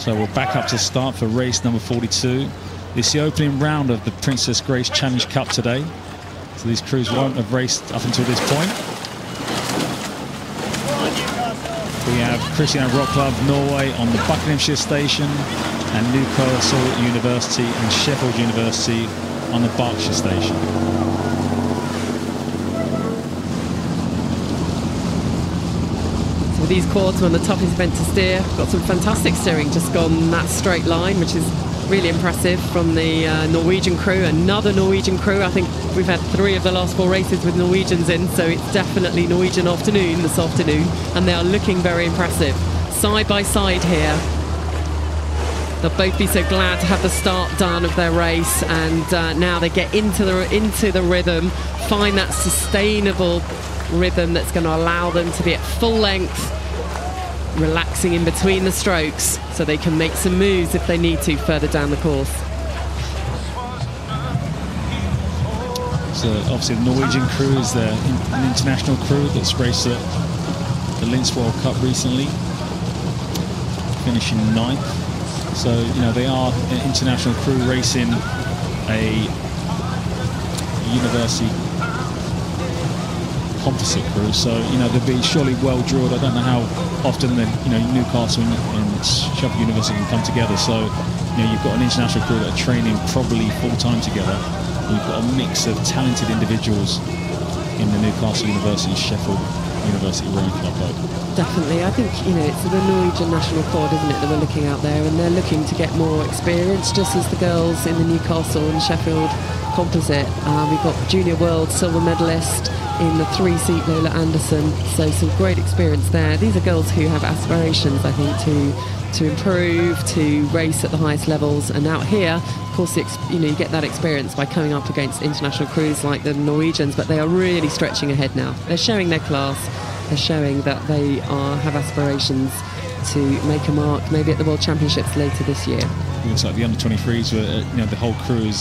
So we're back up to start for race number 42. It's the opening round of the Princess Grace Challenge Cup today. So these crews won't have raced up until this point. We have Christiania Roklub, Norway on the Buckinghamshire station, and Newcastle University and Sheffield University on the Berkshire station. So these quads are on the toughest event to steer. Got some fantastic steering just on that straight line, which is really impressive from the Norwegian crew. Another Norwegian crew. I think we've had 3 of the last 4 races with Norwegians in, so it's definitely Norwegian afternoon this afternoon, and they are looking very impressive. Side by side here. They'll both be so glad to have the start done of their race, and now they get into the rhythm, find that sustainable rhythm that's going to allow them to be at full length, relaxing in between the strokes so they can make some moves if they need to further down the course. So obviously the Norwegian crew is an international crew that's raced at the Linz World Cup recently, finishing 9th. So, you know, they are an international crew racing a university composite crew. So, you know, they'll be surely well drilled. I don't know how often Newcastle and Sheffield University can come together. So, you know, you've got an international crew that are training probably full-time together. You've got a mix of talented individuals in the Newcastle University, Sheffield University Rowing Club boat. Definitely. I think, you know, it's the Norwegian national quad, isn't it, that we're looking out there, and they're looking to get more experience, just as the girls in the Newcastle and Sheffield composite. We've got junior world silver medalist in the 3-seat Lola Anderson, so some great experience there. These are girls who have aspirations, I think, to improve, to race at the highest levels, and out here, of course, you get that experience by coming up against international crews like the Norwegians, but they are really stretching ahead now. They're showing their class. They're showing that they have aspirations to make a mark, maybe at the World Championships later this year. It looks like the under-23s were, the whole crew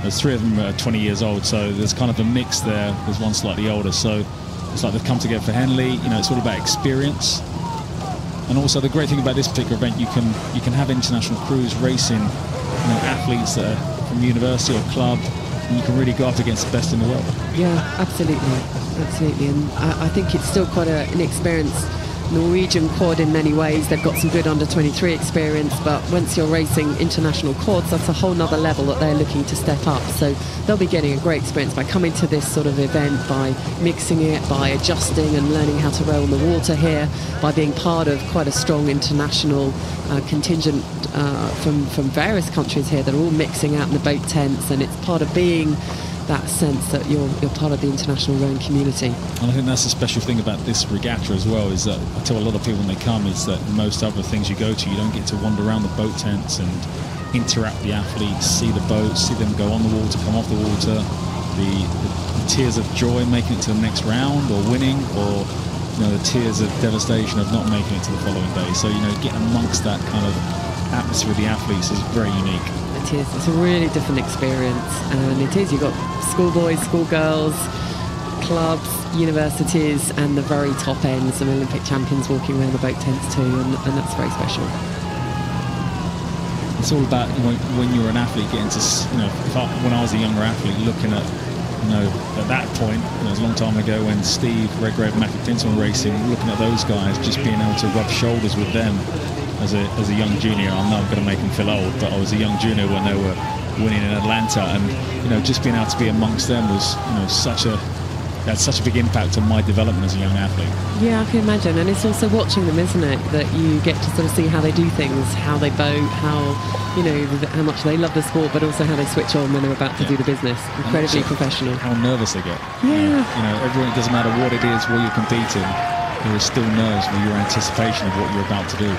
there's 3 of them are 20 years old, so there's kind of a mix there. There's one slightly older, so it's like they've come together for Henley. You know, it's all about experience. And also the great thing about this particular event, you can have international crews racing, athletes that are from university or club, and you can really go up against the best in the world. Yeah, absolutely, absolutely. And I think it's still quite an inexperienced Norwegian quad in many ways. They've got some good under-23 experience, but once you're racing international quads, that's a whole nother level that they're looking to step up. So they'll be getting a great experience by coming to this sort of event, by mixing it, by adjusting and learning how to row on the water here, by being part of quite a strong international contingent from various countries here that are all mixing out in the boat tents, and it's part of being that sense that you're part of the international rowing community. And I think that's the special thing about this regatta as well, is that I tell a lot of people when they come is that most other things you go to, you don't get to wander around the boat tents and interact with the athletes, see the boats, see them go on the water, come off the water, the tears of joy making it to the next round or winning, or the tears of devastation of not making it to the following day. So getting amongst that kind of atmosphere with the athletes is very unique. It's a really different experience, and you've got schoolboys, schoolgirls, clubs, universities, and the very top end, some Olympic champions walking around the boat tents too, and that's very special. It's all about when you're an athlete getting to, when I was a younger athlete looking at, at that point, it was a long time ago when Steve Redgrave and Matthew Tinson were racing, looking at those guys, just being able to rub shoulders with them. As a young junior, I'm not going to make them feel old, but I was a young junior when they were winning in Atlanta, and just being able to be amongst them was had such a big impact on my development as a young athlete. Yeah, I can imagine, and it's also watching them, isn't it, that you get to sort of see how they do things, how they boat, how much they love the sport, but also how they switch on when they're about to do the business. Incredibly professional. How nervous they get. Yeah. Everyone, it doesn't matter what it is, what you're competing. There is still nerves with your anticipation of what you're about to do.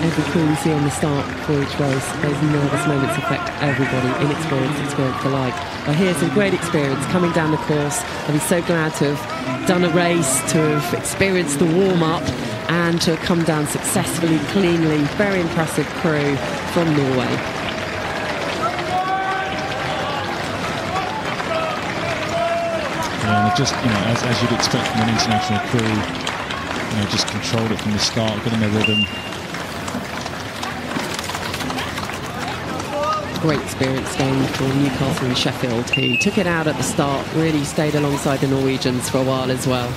Every crew you see on the start for each race, those nervous moments affect everybody, inexperienced, experienced alike. But here's some great experience coming down the course. I'll be so glad to have done a race, to have experienced the warm-up, and to have come down successfully, cleanly. Very impressive crew from Norway. And just, as you'd expect from an international crew, just controlled it from the start, got in their rhythm. great experience game for Newcastle and Sheffield, who took it out at the start, really stayed alongside the Norwegians for a while as well.